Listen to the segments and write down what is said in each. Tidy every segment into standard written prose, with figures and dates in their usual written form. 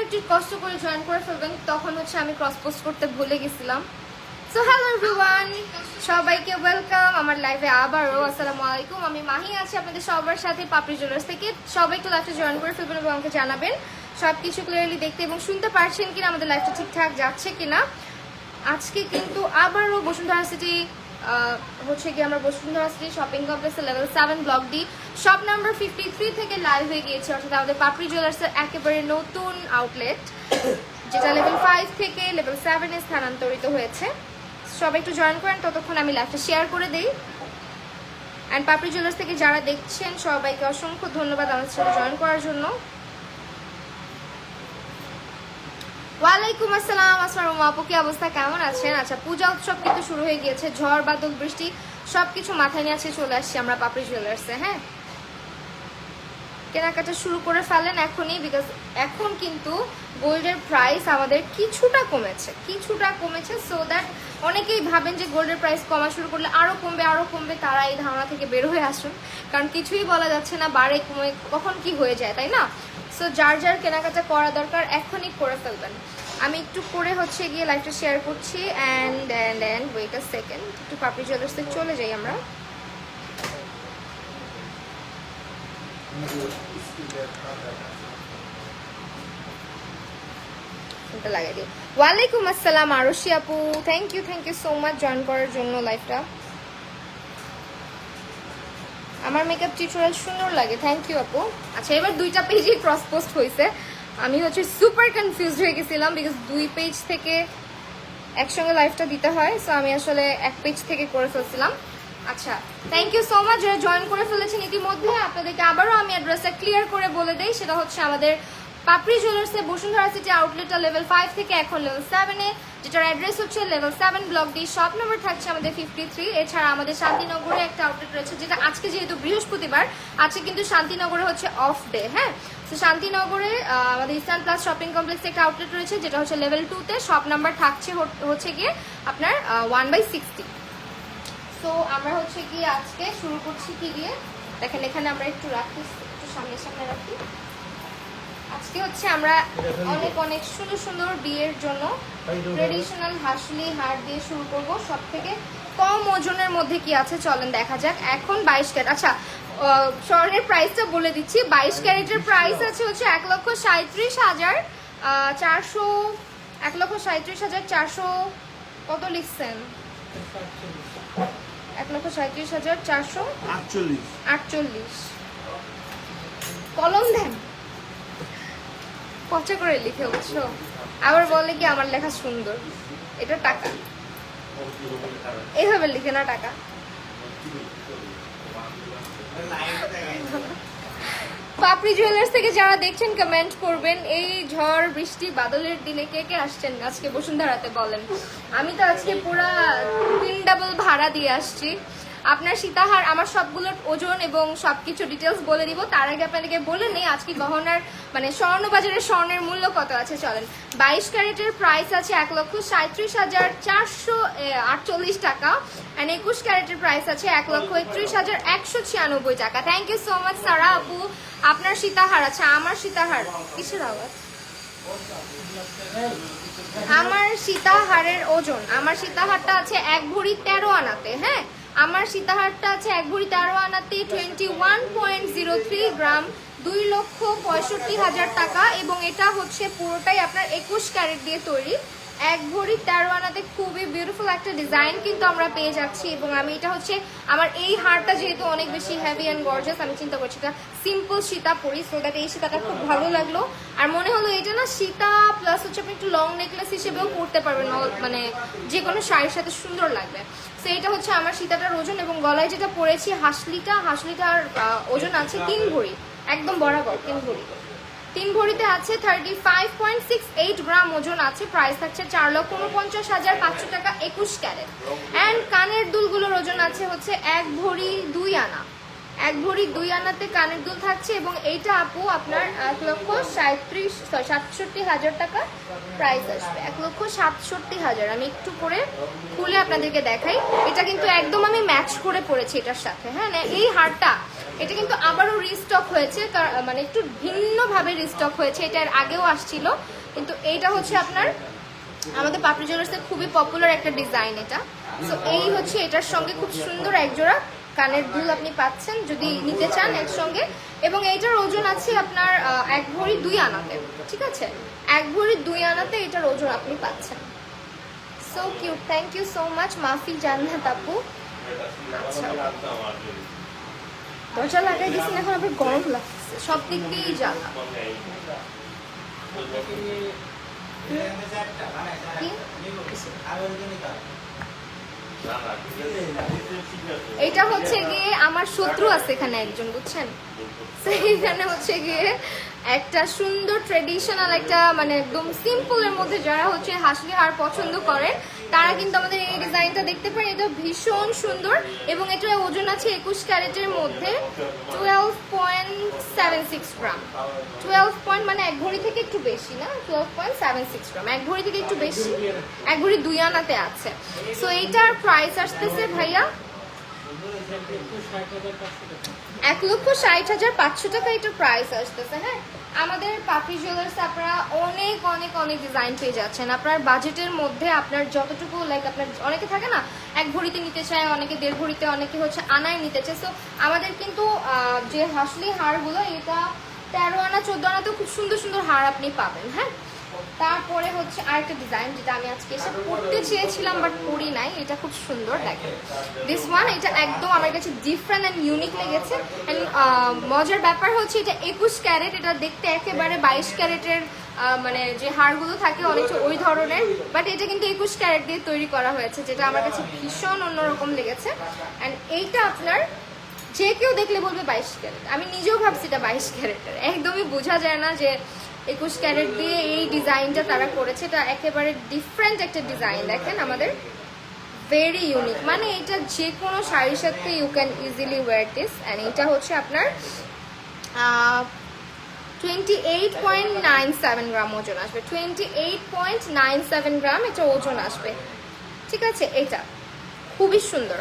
একটু কষ্ট করে জয়েন করে ফেলবেন, তখন হচ্ছে আমি ক্রস পোস্ট করতে ভুলে গেছিলাম। সো হ্যালো এভরিওয়ান, সবাইকে ওয়েলকাম আমার লাইভে আবারও। আসসালামু আলাইকুম, আমি মাহি আছি আপনাদের সবার সাথে পাপড়ি জুয়েলার্স থেকে। সবাই একটু লাইভটা জয়েন করে ফেলবেন এবং আমাকে জানাবেন সব কিছু ক্লিয়ারলি দেখতে এবং শুনতে পারছেন কিনা, আমাদের লাইভটা ঠিকঠাক যাচ্ছে কিনা। আজকে কিন্তু আবারও বসুন্ধরা সিটি হচ্ছে কি আমরা বসুন্ধরা সিটি শপিং কমপ্লেক্সের level 7 block D shop number 53 থেকে লাইভ হয়ে গিয়েছে, অর্থাৎ আমাদের পাপড়ি জুয়েলার্সের একেবারে নতুন আউটলেট, যেটা লেভেল 5 থেকে লেভেল 7 এ স্থানান্তরিত হয়েছে। সবাই একটু জয়েন করেন, ততক্ষণ আমি লাইভটা শেয়ার করে দিই। অ্যান্ড পাপড়ি জুয়েলার্স থেকে যারা দেখছেন সবাইকে অসংখ্য ধন্যবাদ আমাদের সাথে জয়েন করার জন্য। ওয়ালাইকুম আসসালাম, আসসালাম আপু, কি অবস্থা, কেমন আছেন? আচ্ছা, পূজা উৎসব কিন্তু শুরু হয়ে গিয়েছে, ঝড় বাদল বৃষ্টি সবকিছু মাথায় নিয়ে আজকে চলে আসছি আমরা পাপড়ি জুয়েলার্সে। হ্যাঁ, কেনাকাটা শুরু করে ফেলেন এখনই, বিকজ এখন কিন্তু গোল্ডের প্রাইস আমাদের কিছুটা কমেছে, সো দ্যাট অনেকেই ভাবেন যে গোল্ডের প্রাইস কমা শুরু করলে আরও কমবে, তারা এই ধারণা থেকে বের হয়ে আসুন, কারণ কিছুই বলা যাচ্ছে না, বাড়ে কমে কখন কি হয়ে যায়, তাই না? সো যার যার কেনাকাটা করা দরকার এখনই করে ফেলবেন। আমি একটু করে হচ্ছে গিয়ে লাইভটা শেয়ার করছি। অ্যান্ড ওয়েট আ সেকেন্ড, একটু পাপড়ি জুয়েলার্সে চলে যাই আমরা। লাগাই দিই। ওয়ালাইকুম আসসালাম আরশি আপু, thank you so much join করার জন্য লাইভটা। আমার মেকআপ টিউটোরিয়াল সুন্দর লাগে, থ্যাংক ইউ আপু। আচ্ছা, এবার দুইটা পেজই ক্রস পোস্ট হয়েছে, আমি হচ্ছে সুপার কনফিউজড হয়ে গেছিলাম, বিকজ দুই পেজ থেকে একসঙ্গে লাইভটা দিতে হয়, সো আমি আসলে এক পেজ থেকে করে ফেলছিলাম। আচ্ছা, থ্যাংক ইউ সো মাচ যারা জয়েন করে ফেলেছেন ইতিমধ্যে। আপনাদেরকে আবারও আমি অ্যাড্রেসটা ক্লিয়ার করে বলে দেই, সেটা হচ্ছে আমাদের পাপড়ি জুয়েলার্সে বসুন্ধরা সিটি আউটলেটটা লেভেল 5 থেকে এখন লেভেল 7 এ, যেটার অ্যাড্রেস হচ্ছে level 7 block D, shop number থাকছে আমাদের 53। এছাড়া আমাদের শান্তিনগরে একটা আউটলেট রয়েছে, যেটা আজকে যেহেতু বৃহস্পতিবার, আজকে কিন্তু শান্তিনগরে হচ্ছে অফ ডে। হ্যাঁ, তো শান্তিনগরে আমাদের ইস্টার্ন প্লাস শপিং কমপ্লেক্সে একটা আউটলেট রয়েছে, যেটা হচ্ছে লেভেল 2 তে, শপ নাম্বার থাকছে হচ্ছে গিয়ে আপনার 1/60। সো আমরা হচ্ছে গিয়ে আজকে শুরু করছি কি দিয়ে দেখেন, এখানে আমরা একটু রাখি, একটু সামনে রাখি। আজকে হচ্ছে আমরা অনেক সুন্দর বিয়ের জন্য ট্রেডিশনাল হাসলি হার দিয়ে শুরু করব। সব থেকে কম ওজনের মধ্যে কি আছে চলেন দেখা যাক। এখন 22 ক্যারেট, আচ্ছা স্বর্ণের প্রাইসটা বলে দিচ্ছি। 22 ক্যারেটের প্রাইস আছে হচ্ছে 1,37,400, 1,37,400 কত লিখছেন? 1,37,448 কলম দেন, পচা করে লিখে, বুঝছো? আবার বলে কি আমার লেখা সুন্দর, এটা টাকা, এইভাবে লিখে না টাকা। পাপড়ি জুয়েলার্স থেকে যারা দেখছেন কমেন্ট করবেন, এই ঝড় বৃষ্টি বাদলের দিনে কে কে আসছেন আজকে বসুন্ধরাতে বলেন। আমি তো আজকে পুরা 3 ডাবল ভাড়া দিয়ে আসছি। আপনার সীতাহার, আমার সবগুলোর ওজন এবং সবকিছু ডিটেলস বলে দিব। তার আগে আপনাদেরকে বলে নেই আজকে গহনার মানে স্বর্ণবাজারের স্বর্ণের মূল্য কত আছে চলেন। 22 ক্যারেটের প্রাইস আছে 1,37,448 টাকা, অ্যান্ড 21 ক্যারেটের প্রাইস আছে 1,31,196 টাকা। থ্যাংক ইউ সো মাচ সারা আপু। আপনার সীতাহার, আচ্ছা আমার সীতাহার কিসের আওয়াজ? আমার সীতাহারের ওজন, আমার সীতাহারটা আছে 1 ভরি 13 আনাতে। হ্যাঁ, আমার সীতাহারটা আছে 1 ভরি 13 আনাতে 21.03 গ্রাম, 2,65,000 টাকা, এবং এটা হচ্ছে পুরোটাই আপনার 21 ক্যারেট দিয়ে তৈরি। 1 ভরি 13 আনাতে খুবই বিউটিফুল একটা ডিজাইন কিন্তু আমরা পেয়ে যাচ্ছি। এবং আমি এটা হচ্ছে আমার এই হারটা যেহেতু অনেক বেশি হেভি অ্যান্ড গর্জাস, আমি চিন্তা করছি এটা সিম্পল সীতা পরি, সো দ্যাট এই সীতাটা খুব ভালো লাগলো। আর মনে হলো এটা না সীতা প্লাস হচ্ছে আপনি একটু লং নেকলেস হিসেবেও পরতে পারবেন, মানে যে কোনো শাড়ির সাথে সুন্দর লাগবে। সো এটা হচ্ছে আমার সীতাটার ওজন, এবং গলায় যেটা পরেছি হাসলিটার ওজন আছে 3 ভরি, একদম বরাবর 3 ভরি। 3 ভরিতে আছে 35.68 গ্রাম ওজন আছে। প্রাইস থাকছে 4,49,500 টাকা, 21 ক্যারেট। অ্যান্ড কানের দুলগুলোর ওজন আছে হচ্ছে 1 ভরি 2 আনা, এক ভরি 2 আনাতে কানের দুল থাকছে এবং এইটা আপু আপনার 1,67,000 টাকা প্রাইস আসবে। 1,67,000। আমি একটু করে খুলে আপনাদেরকে দেখাই। এটা কিন্তু একদম আমি ম্যাচ করে পরেছি এটার সাথে, হ্যাঁ না। এই হারটা এটা কিন্তু আবারও রিস্টক হয়েছে, মানে একটু ভিন্নভাবে রিস্টক হয়েছে। এটার আগেও আসছিল, কিন্তু এইটা হচ্ছে আপনার আমাদের পাপড়ি জুয়েলার্সের খুবই পপুলার একটা ডিজাইন এটা। সো এই হচ্ছে এটার সঙ্গে খুব সুন্দর একজোড়া কানের দুল আপনি পাচ্ছেন যদি নিতে চান একসঙ্গে। এবং এইটার ওজন আছে আপনার 1 ভরি 2 আনাতে, ঠিক আছে। 1 ভরি 2 আনাতে এটার ওজন আপনি পাচ্ছেন। So cute, thank you so much Mafi Jannat আপু। আচ্ছা, দরজা লাগাই দিচ্ছেন, এখন আবার গরম লাগছে, সব দিক দিয়েই জ্বালা। এটা হচ্ছে গিয়ে আমার শত্রু আছে এখানে একজন, বুঝছেন। সেইখানে হচ্ছে গিয়ে একটা সুন্দর ট্রেডিশনাল একটা মানে একদম সিম্পলের মধ্যে যারা হচ্ছে হাসলি হার পছন্দ করে তারা কিন্তু আমাদের এই ডিজাইনটা দেখতে পারেন। এটা ভীষণ সুন্দর এবং এটার ওজন আছে 21 ক্যারেটের মধ্যে 12.76 গ্রাম। 12 পয়েন্ট মানে 1 ভরি থেকে একটু বেশি না, 12.76 গ্রাম, 1 ভরি থেকে একটু বেশি, 1 ভরি 2 আনাতে আছে। সো এইটার প্রাইস আসতেছে ভাইয়া 1,60,500 টাকা এটার প্রাইস আসতেছে। হ্যাঁ, আমাদের পাপড়ি জুয়েলার্স আপনারা অনেক অনেক অনেক ডিজাইন পেয়ে যাচ্ছেন আপনার বাজেটের মধ্যে। আপনার যতটুকু লাইক আপনার অনেকে থাকে না 1 ভরিতে নিতে চায়, অনেকে 1.5 ভরিতে, অনেকে হচ্ছে আনায় নিতে চায়। সো আমাদের কিন্তু যে হাসলি হারগুলো এটা 13 আনা 14 আনাতেও খুব সুন্দর সুন্দর হার আপনি পাবেন। হ্যাঁ, তারপরে হচ্ছে আরেকটা ডিজাইন যেটা আমি আজকে এসে পড়তে চেয়েছিলাম বাট পরি নাই, এটা খুব সুন্দর দেখেন। দিস ওয়ান এটা একদম আমার কাছে ডিফারেন্ট অ্যান্ড ইউনিক লেগেছে। অ্যান্ড মজার ব্যাপার হচ্ছে এটা 21 ক্যারেট, এটা দেখতে একেবারে 22 ক্যারেটের মানে যে হারগুলো থাকে অনেকটা ওই ধরনের, বাট এটা কিন্তু 21 ক্যারেট দিয়ে তৈরি করা হয়েছে, যেটা আমার কাছে ভীষণ অন্যরকম লেগেছে। অ্যান্ড এইটা আপনার যে কেউ দেখলে বলবে 22 ক্যারেট। আমি নিজেও ভাবছি এটা 22 ক্যারেটের, একদমই বোঝা যায় না যে 21 ক্যারেট দিয়ে এই ডিজাইনটা তারা করেছে। এটা একেবারে ডিফারেন্ট একটা ডিজাইন দেখেন আমাদের, ভেরি ইউনিক। মানে এটা যে কোনো শাড়ির সাথে you can easily wear this. And এটা হচ্ছে আপনার 28.97 গ্রাম ওজন আসবে, 28.97 গ্রাম এটা ওজন আসবে, ঠিক আছে। এটা খুবই সুন্দর।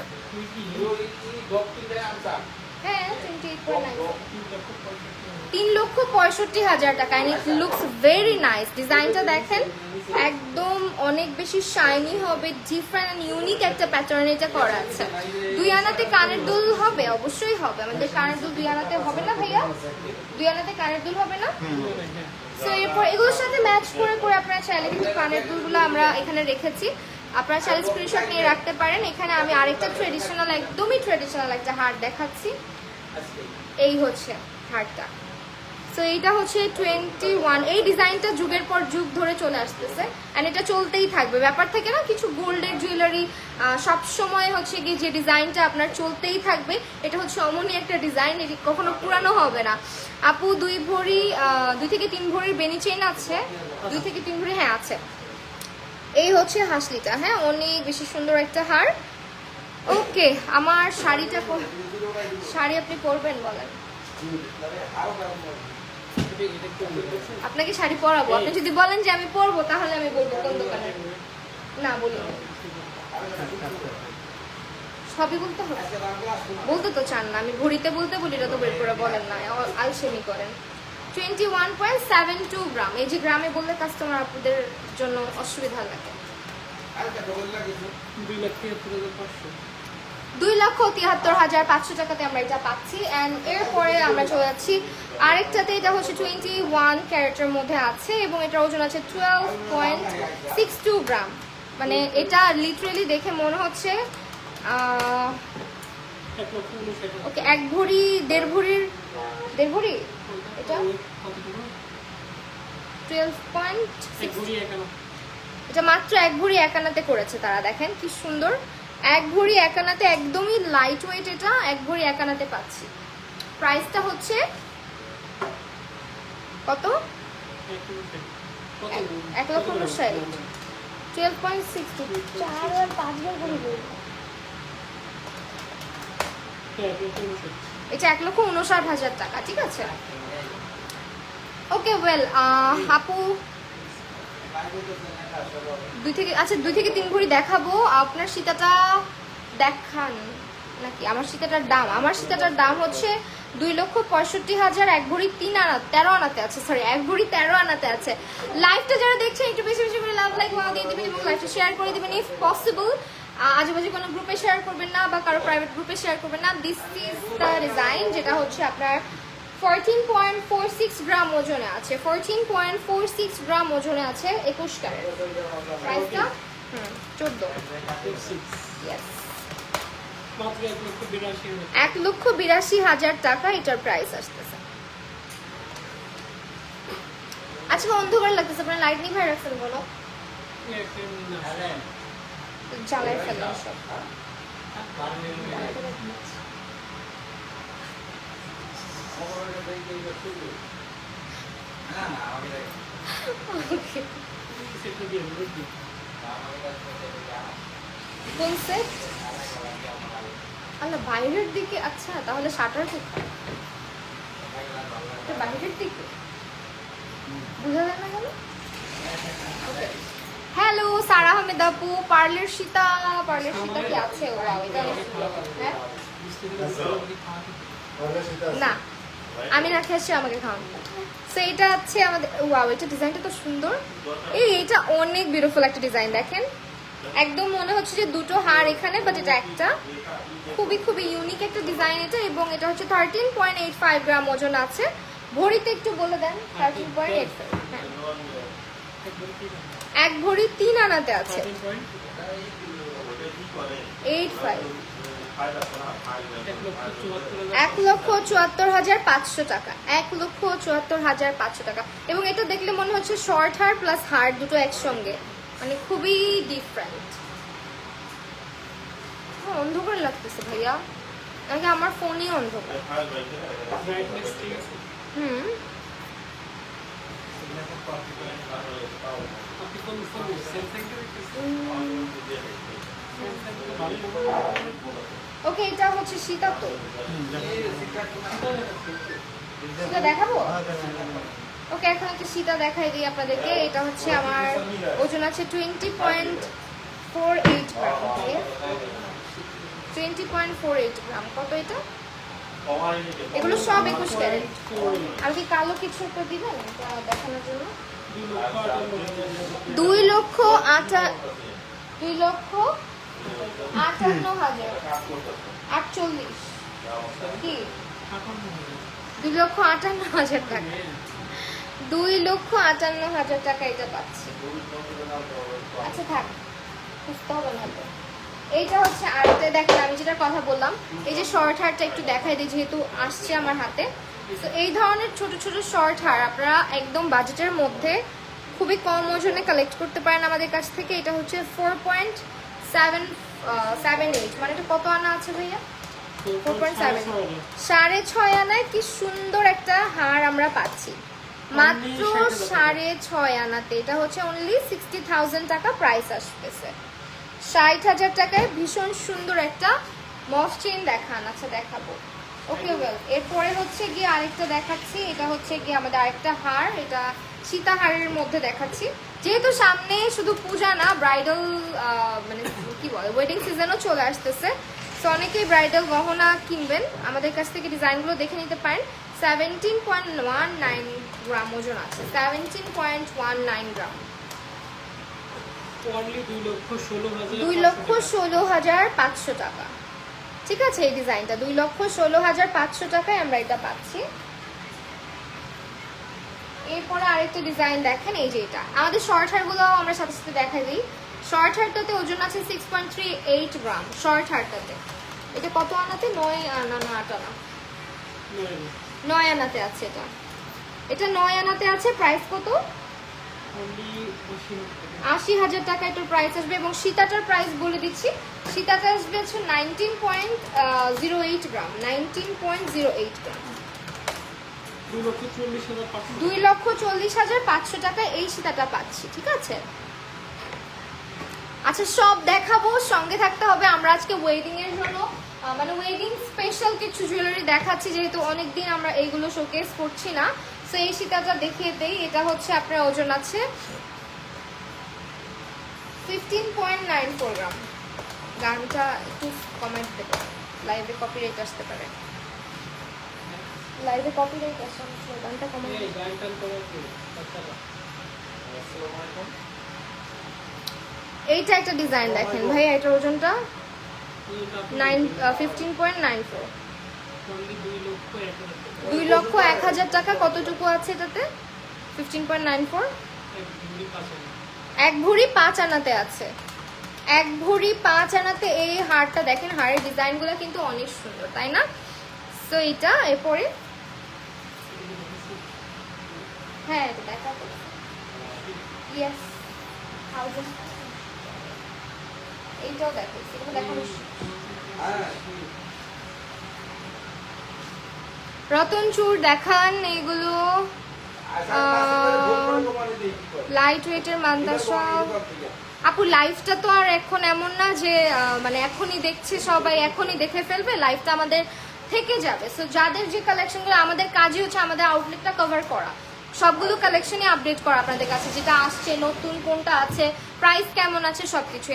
হ্যাঁ, 3,65,000 টাকা। And it looks very nice. ডিজাইনটা দেখেন একদম অনেক বেশি শাইনি হবে, ডিফারেন্ট এন্ড ইউনিক একটা প্যাটার্ন এটা করা আছে। 2 আনাতে কানের দুল হবে, অবশ্যই হবে। আমাদের কানের দুল 2 আনাতে হবে না ভাইয়া? 2 আনাতে কানের দুল হবে না? সো এরপর এগুলোর সাথে ম্যাচ করে করে আপনারা চাইলে কিন্তু কানের দুলগুলো আমরা এখানে রেখেছি, আপনারা চাইলে স্ক্রিনশট নিয়ে রাখতে পারেন। এখানে আমি আরেকটা ট্রেডিশনাল, একদমই ট্রেডিশনাল একটা হার দেখাচ্ছি। এই হচ্ছে হারটা। সো এইটা হচ্ছে 21। এই ডিজাইনটা যুগের পর যুগ ধরে চলে আসতেছে অ্যান্ড এটা চলতেই থাকবে। ব্যাপার থাকে না কিছু গোল্ডের জুয়েলারি সব সময় হচ্ছে কি যে ডিজাইনটা আপনার চলতেই থাকবে, এটা হচ্ছে অমনই একটা ডিজাইন, এটি কখনো পুরানো হবে না। আপু 2 থেকে 3 ভরির বেনি চেইন আছে? 2 থেকে 3 ভরি, হ্যাঁ আছে। এই হচ্ছে হাসলিটা, হ্যাঁ অনেক বেশি সুন্দর একটা হার। ওকে, আমার শাড়িটা, শাড়ি আপনি পরবেন বলেন? আপনাকে শাড়ি পরাবো, আপনি যদি বলেন যে আমি পরবো তাহলে আমি বলবো কোন দোকানে। না বলি সবই বলতে হবে, বলতে তো চান না। আমি ঘড়িতে বলতে বলি, এটা তো বের করে বলেন না, আলসেমি করেন। 21.72 গ্রাম। এই যে গ্রামে বললে কাস্টমার আপনাদের জন্য অসুবিধা লাগে। 2,73,500 টাকাতে আমরা এটা পাচ্ছি। অ্যান্ড এরপরে আমরা চলে যাচ্ছি আরেকটাতে, এটা হচ্ছে 21 ক্যারেটের মধ্যে আছে এবং এটার ওজন আছে 12.62 গ্রাম। মানে এটা লিটারেলি দেখে মনে হচ্ছে ওকে 1 ভরি 1.5 ভরির 1.5 ভরি। এটা 12.6, এটা মাত্র 1 ভরি 1 আনাতে করেছে তারা। দেখেন কি সুন্দর, 1 ভরি 1 আনাতে, একদমই লাইট ওয়েট। এটা 1 ভরি 1 আনাতে পাচ্ছি। প্রাইসটা হচ্ছে কত? 1,59,000। 12.62, 4 আর 5 বার করে বলবো। এটা 1,59,000 টাকা, ঠিক আছে। ওকে ওয়েল আপু 2 থেকে 3 ভরি দেখাবো। আপনার সীতাটা দেখান নাকি? আমার সীতাটার দাম হচ্ছে 2,65,000, 1 ভরি 13 আনাতে আছে, সরি 1 ভরি 13 আনাতে আছে। লাইভটা যারা দেখছেন একটু বেশি বেশি করে লাভ লাইক দিয়ে দিবেন এবং লাইভটা শেয়ার করে দিবেন ইফ পসিবল। আজেবাজে কোনো গ্রুপে শেয়ার করবেন না বা কারো প্রাইভেট গ্রুপে শেয়ার করবেন না। দিস ইজ দ্য ডিজাইন, যেটা হচ্ছে আপনার 14.46 গ্রাম ওজনে আছে, 14.46 গ্রাম ওজনে আছে, 21 ক্যারেট। প্রাইসটা 14, ইয়েস, 1,82,000 টাকা এটার প্রাইস আসতেছে। আজকে অন্ধকার লাগতেছে, আপনার লাইট নিয়ে রাখছেন বলো, জ্বালায় ফেলেন সব। কোন সেট? আল্লাহ, বাইরের দিকে, আচ্ছা তাহলে শাটার কোথায়? বাইরের দিকে বুঝা যায় না কেন? হ্যালো সারা আহমেদ আপু, পার্লের সীতা কি আছে? ওরা এটা হ্যাঁ না, আমি রাখে আসছি, আমাকে খাওয়ান। সো এটা আছে আমাদের, ওয়াও এটা ডিজাইনটা তো সুন্দর। এটা অনেক বিউটিফুল একটা ডিজাইন, দেখেন একদম মনে হচ্ছে যে দুটো হার এখানে, বাট এটা একটা খুবই খুবই ইউনিক একটা ডিজাইন এটা। এবং এটা হচ্ছে 13.85 গ্রাম ওজন আছে। ভরিতে একটু বলে দেন। 13.85, হ্যাঁ 1 ভরি 3 আনাতে আছে, 85, 1,74,500 টাকা, 1,74,500 টাকা। এবং এটা দেখলে মনে হচ্ছে শর্ট হার প্লাস হার দুটো একসঙ্গে, মানে খুবই ডিফারেন্ট। অন্ধকার লাগতেছে ভাইয়া, নাকি আমার ফোনই অন্ধকার? ওকে, এটা হচ্ছে সীতা, তো সীতা দেখাবো। ওকে, এখন একটা সীতা দেখাই দিই আপনাদেরকে। এটা হচ্ছে আমার ওজন আছে 20.48 গ্রাম, 20.48 গ্রাম। কত এটা? এগুলো সব 21 ক্যারেট। আর কি কালো কিছু একটা দিবেন দেখানোর জন্য? 2,58,000, 48 কি 2,58,000 টাকা, 2,58,000 টাকা এটা পাচ্ছি। আচ্ছা থাক, বুঝতে হবে না তো। এইটা হচ্ছে আরেকটা, দেখেন আমি যেটা কথা বললাম, এই যে শর্ট হারটা একটু দেখাই দিই যেহেতু আসছে আমার হাতে। তো এই ধরনের ছোট ছোট শর্ট হার আপনারা একদম বাজেটের মধ্যে খুবই কম ওজনে কালেক্ট করতে পারেন আমাদের কাছ থেকে। এটা হচ্ছে 4.78, মানে এটা কত আনা আছে ভাইয়া? 4.7, 6.5 আনায় কি সুন্দর একটা হার আমরা পাচ্ছি, মাত্র 6.5 আনাতে। এটা হচ্ছে অনলি 60,000 টাকা প্রাইস আসতেছে। 60,000 টাকায় ভীষণ সুন্দর একটা মফ চেইন দেখান। আচ্ছা দেখাবো, ওকে ওয়েল। এরপরে হচ্ছে গিয়ে আরেকটা দেখাচ্ছি, এটা হচ্ছে গিয়ে আমাদের আরেকটা হার, এটা সীতা হারের মধ্যে দেখাচ্ছি। যেহেতু সামনে শুধু পূজা না, ব্রাইডাল মানে কি বলে ওয়েডিং সিজনও চলে আসতেছে, সো অনেকেই ব্রাইডাল গহনা কিনবেন, আমাদের কাছ থেকে ডিজাইনগুলো দেখে নিতে পারেন। 17.19 গ্রাম ওজন আছে, 17.19 গ্রাম, 2,16,500 টাকা। ঠিক আছে, এই ডিজাইনটা 2,16,500 টাকায় আমরা এটা পাচ্ছি। এরপরে আরেকটা ডিজাইন দেখেন, এই যে এটা আমাদের শর্ট হারগুলো আমরা সাথে সাথে দেখাই দিই। শর্ট হারটাতে ওজন আছে 6.38 গ্রাম। শর্ট হারটাতে এটা কত আনাতে? 9 আনা না 8 আনা? 9 আনাতে আছে। এটা 9 আনাতে আছে। প্রাইস কত? 80,000 টাকা এটার প্রাইস আসবে। এবং সীতাটার প্রাইস বলে দিচ্ছি, সীতাটা আসবে হচ্ছে 19.08 গ্রাম, 19.08 গ্রাম, 2,40,500 টাকা এই সীতাটা পাচ্ছি। ঠিক আছে, আচ্ছা সব দেখাবো, সঙ্গে থাকতে হবে। আমরা আজকে ওয়েডিং এর জন্য মানে ওয়েডিং স্পেশাল কিছু জুয়েলারি দেখাচ্ছি, যেহেতু অনেকদিন আমরা এইগুলো শোকেস করছি না। সো এই সীতাটা দেখিয়ে দেই। এটা হচ্ছে আপনার ওজন আছে 15.94 গ্রাম। গানটা একটু কমেন্ট দেবো, লাইভে কপিরাইট আসতে পারে। লাইভে কপিরাইট আসে, গানটা কমেন্ট। এইটা একটা ডিজাইন দেখেন ভাই, এটার ওজনটা 15.94। 2,01,000 টাকা। কতটুকু আছে এটাতে? 15.94, 1 ভরি 5 আনাতে আছে। 1 ভরি 5 আনাতে এই হারটা দেখেন, হারের ডিজাইনগুলো কিন্তু অনেক সুন্দর, তাই না? সো এটা এরপরে হ্যাঁ এটা দেখাবো। ইয়েস, এইটাও দেখো, এগুলো দেখানো। রতন চূড় দেখান এগুলো, লাইট ওয়েটের মান্দাসা। আপু লাইফটা তো আর এখন এমন না যে মানে এখনই দেখছে সবাই, এখনই দেখে ফেলবে, লাইফটা আমাদের থেকে যাবে। সো যাদের যে কালেকশনগুলো, আমাদের কাজই হচ্ছে আমাদের আউটলেটটা কভার করা, সবগুলো কালেকশনই আপডেট করা আপনাদের কাছে, যেটা আসছে নতুন কোনটা আছে, প্রাইস কেমন আছে, সবকিছু।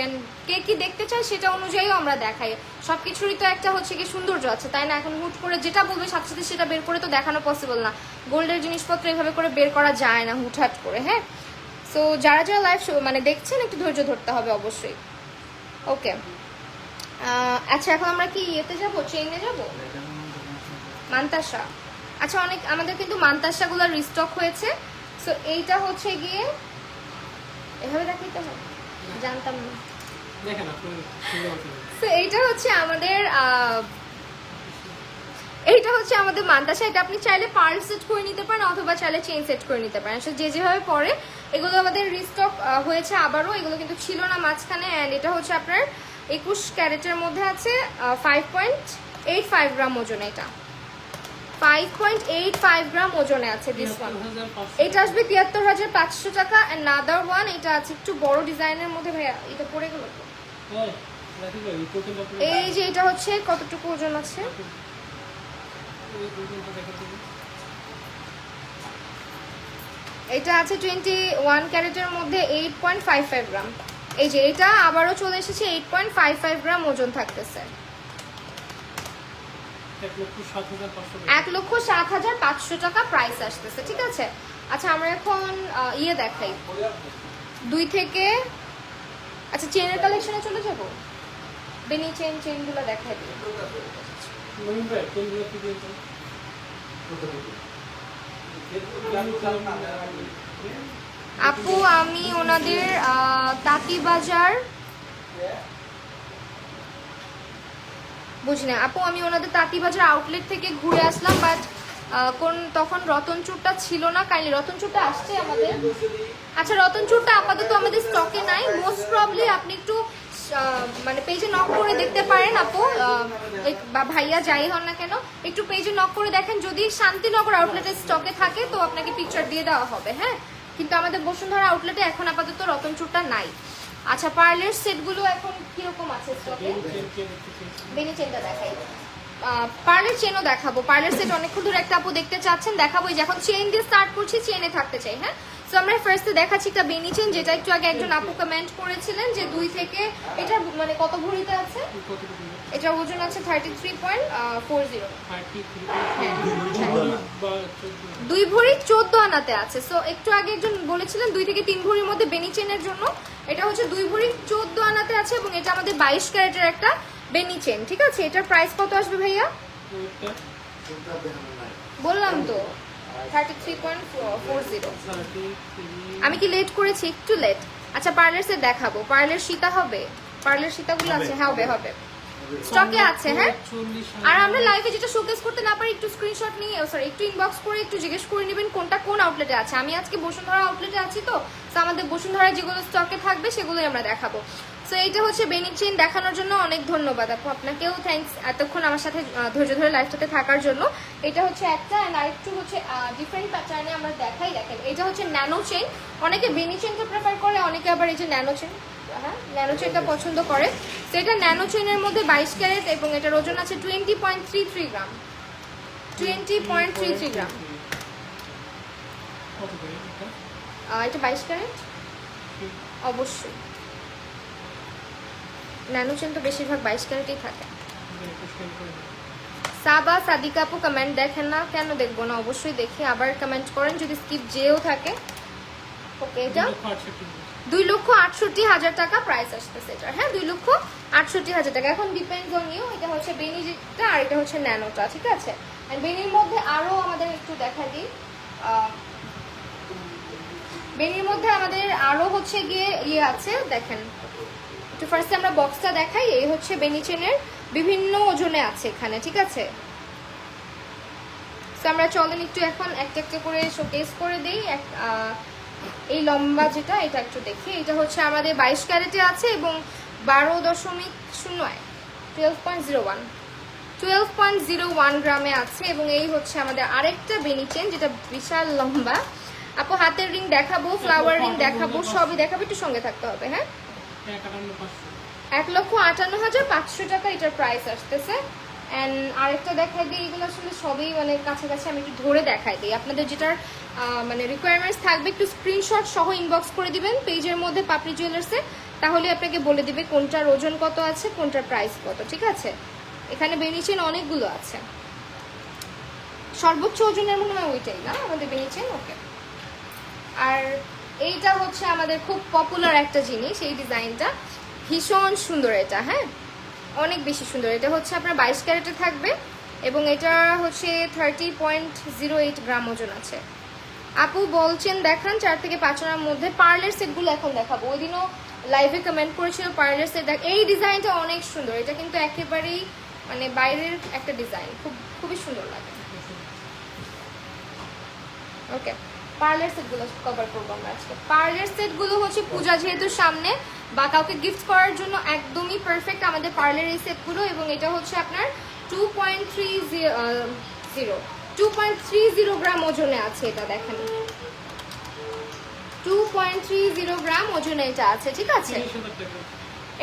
কে কি দেখতে চায় সেটা অনুযায়ীও আমরা দেখাই। সবকিছুরই তো একটা হচ্ছে কি সৌন্দর্য আছে, তাই না? এখন হুট করে যেটা বলবে সাথে সাথে সেটা বের করে তো দেখানো পসিবল না। গোল্ডের জিনিসপত্র এভাবে করে বের করা যায় না হুটহাট করে, হ্যাঁ। সো যারা যারা লাইভ মানে দেখছেন একটু ধৈর্য ধরতে হবে অবশ্যই। ওকে, আচ্ছা এখন আমরা কি ইয়েতে যাবো, চেইনে যাবো, মান্তাসা। আচ্ছা অনেক আমাদের কিন্তু মান্তাসাগুলো রিস্টক হয়েছে। সো এইটা হচ্ছে গিয়ে এভাবে দেখাইতে হবে, জানতাম না। সো এইটা হচ্ছে আমাদের মান্তাসা। এটা আপনি চাইলে পার্ল সেট করে নিতে পারেন অথবা চাইলে চেইন সেট করে নিতে পারেন, সো যে যেভাবে পরে। এগুলো আমাদের রিস্টক হয়েছে আবারও, এগুলো কিন্তু ছিল না মাঝখানে। অ্যান্ড এটা হচ্ছে আপনার 21 ক্যারেটের মধ্যে আছে, 5.85 গ্রাম ওজন। এটা 5.85 গ্রাম ওজনে আছে দিস ওয়ান। এটা আসবে 73,500 টাকা। এন্ড নাদার ওয়ান, এটা আছে একটু বড় ডিজাইনের মধ্যে। ভাইয়া এটা পড়ে গেল তো, এই যে এটা হচ্ছে কতটুকু ওজন আছে, এটা আছে 21 ক্যারেটের মধ্যে 8.55 গ্রাম। এই যে এটা আবারও চলে এসেছে, 8.55 গ্রাম ওজন থাকতেছে। 1,07,500 টাকা প্রাইস আসতেছে, ঠিক আছে। আচ্ছা আমরা এখন ইয়ে দেখাই 2 থেকে। আচ্ছা চেনের কালেকশনে চলে যাব, বেনি চেনগুলো দেখাই দিই। আপু আমি ওনাদের তাঁতিবাজার বুঝি না আপু, আমি ওনাদের তাঁতিবাজার আউটলেট থেকে ঘুরে আসলাম, বাট তখন রতনচুরটা ছিল না। কাইন্ডলি রতনচুরটা আসছে আমাদের। আচ্ছা রতনচুরটা আপাতত আমাদের স্টকে নাই। মোস্ট প্রবলি আপনি একটু মানে পেজে নক করে দেখতে পারেন আপু, বা ভাইয়া যাই হন না কেন, একটু পেজে নক করে দেখেন। যদি শান্তিনগর আউটলেটের স্টকে থাকে তো আপনাকে পিকচার দিয়ে দেওয়া হবে, হ্যাঁ। কিন্তু আমাদের বসুন্ধরা আউটলেটে এখন আপাতত রতনচুরটা নাই। আচ্ছা পার্লের সেটগুলো এখন কিরকম আছে স্টকে? বেনি চেনটা দেখাই, পার্লের চেনও দেখাবো। পার্লের সেট অনেকক্ষণ ধরে একটা আপু দেখতে চাচ্ছেন, দেখাবো। যখন চেন দিয়ে স্টার্ট করছি, চেনে থাকতে চাই, হ্যাঁ। সো আমরা ফার্স্টে দেখাচ্ছি একটা বেনি চেন, যেটা একটু আগে একজন আপু কমেন্ট করেছিলেন যে 2 থেকে, এটা মানে কত ভরিতে আছে? এটা ওজন আছে 33.40, 2 ভরি 14 আনাতে আছে। সো একটু আগে একজন বলেছিলেন 2 থেকে 3 ভরির মধ্যে বেনি চেনের জন্য। এটা হচ্ছে 2 ভরি 14 আনাতে আছে এবং এটা আমাদের 22 ক্যারেটের একটা বেনি চেন, ঠিক আছে। এটার প্রাইস কত আসবে ভাইয়া? বললাম তো 33.40। আমি কি লেট করেছি? একটু লেট। আচ্ছা পার্লার সেট দেখাবো। পার্লার সীতা হবে, পার্লার সীতাগুলো আছে, হ্যাঁ হবে, স্টকে আছে, হ্যাঁ। আর আমরা লাইভে যেটা শোকেস করতে না পারি, একটু স্ক্রিনশট নিয়ে একটু ইনবক্স করে একটু জিজ্ঞেস করে নেবেন কোনটা কোন আউটলেটে আছে। আমি আজকে বসুন্ধরা আউটলেটে আছি, তো আমাদের বসুন্ধরা যেগুলো স্টকে থাকবে সেগুলোই আমরা দেখাবো। সো এইটা হচ্ছে বেনি চেইন দেখানোর জন্য অনেক ধন্যবাদ আপু, আপনাকেও থ্যাঙ্কস এতক্ষণ আমার সাথে ধৈর্য ধরে লাইভটাতে থাকার জন্য। এটা হচ্ছে একটা, অ্যান্ড আরেকটু হচ্ছে ডিফারেন্ট প্যাটার্নে আমরা দেখাই। দেখেন এটা হচ্ছে ন্যানো চেইন, অনেকে বেনি চেইনকে প্রেফার করে, অনেকে আবার এই যে ন্যানো চেইন আপুরা, হ্যাঁ ন্যানো চেনটা পছন্দ করে। তো এটা ন্যানো চেনের মধ্যে 22 ক্যারেট এবং এটার ওজন আছে 20.33 গ্রাম। 20.33 গ্রাম। এটা 22 ক্যারেট অবশ্যই। ন্যানো চেন তো বেশিরভাগ 22 ক্যারেটই থাকে। সাবা সাদিকা আপু কমেন্ট দেখেন না? কেন দেখবো না, অবশ্যই দেখি। আবার কমেন্ট করেন যদি স্কিপ যেও থাকে। ওকে, এটা 2,68,000 টাকা প্রাইস আসতেছে এটার। হ্যাঁ 2,68,000 টাকা। এখন ডিপেন্ডস অন ইউ। এটা হচ্ছে বেনি যেটা আর এটা হচ্ছে ন্যানোটা, ঠিক আছে। আর বেনির মধ্যে আরো আমাদের একটু দেখা দিই, বেনির মধ্যে আমাদের আরো হচ্ছে গিয়ে ইয়ে আছে দেখেন। একটু ফার্স্টে আমরা বক্সটা দেখাই। এই হচ্ছে বেনি চেনের বিভিন্ন ওজনে আছে এখানে, ঠিক আছে। তো আমরা চলেন একটু এখন একটা একটা করে শোকেস করে দিই। এই লম্বা যেটা এটা একটু দেখি। এটা হচ্ছে আমাদের 22 ক্যারেটে আছে এবং 12.01 12.01 গ্রামে আছে। এবং এই হচ্ছে আমাদের আরেকটা বেনি চেন যেটা বিশাল লম্বা। আপু হাতের রিং দেখাবো, ফ্লাওয়ার রিং দেখাবো, সবই দেখাবো, একটু সঙ্গে থাকতে হবে। হ্যাঁ 1,58,500 টাকা এটার প্রাইস আসতেছে। অ্যান্ড আরেকটা দেখাই দিই। এগুলো আসলে সবই মানে কাছাকাছি, আমি একটু ধরে দেখাই দিই। আপনাদের যেটার মানে রিকোয়ারমেন্টস থাকবে একটু স্ক্রিনশট সহ ইনবক্স করে দিবেন পেজের মধ্যে পাপড়ি জুয়েলার্সে, তাহলে আপনাকে বলে দিবে কোনটার ওজন কত আছে, কোনটার প্রাইস কত, ঠিক আছে। এখানে বেনিচেন অনেকগুলো আছে। সর্বোচ্চ ওজনের মনে হয় ওইটাই না আমাদের বেনিচেন। ওকে, আর এইটা হচ্ছে আমাদের খুব পপুলার একটা জিনিস। এই ডিজাইনটা ভীষণ সুন্দর এটা, হ্যাঁ অনেক বেশি সুন্দর। এটা হচ্ছে আপনার 22 ক্যারেটে থাকবে এবং এটা হচ্ছে 30.08 গ্রাম ওজন আছে। আপু বলছেন দেখান 4 থেকে 5 জনের মধ্যে। পার্লের সেটগুলো এখন দেখাবো। ওই দিনও লাইভে কমেন্ট করেছিল পার্লের সেট। এই ডিজাইনটা অনেক সুন্দর। এটা কিন্তু একেবারেই মানে বাইরের একটা ডিজাইন, খুবই সুন্দর লাগে। ওকে, পার্লার সেটগুলো কভার করবো আমরা আজকে। পার্লার সেটগুলো হচ্ছে পূজা যেহেতু সামনে বা কাউকে গিফট করার জন্য একদমই পারফেক্ট আমাদের পার্লার এই সেটগুলো। এবং এটা হচ্ছে আপনার 2.30 গ্রাম ওজনে আছে। এটা দেখেন 2.30 গ্রাম ওজনে এটা আছে, ঠিক আছে।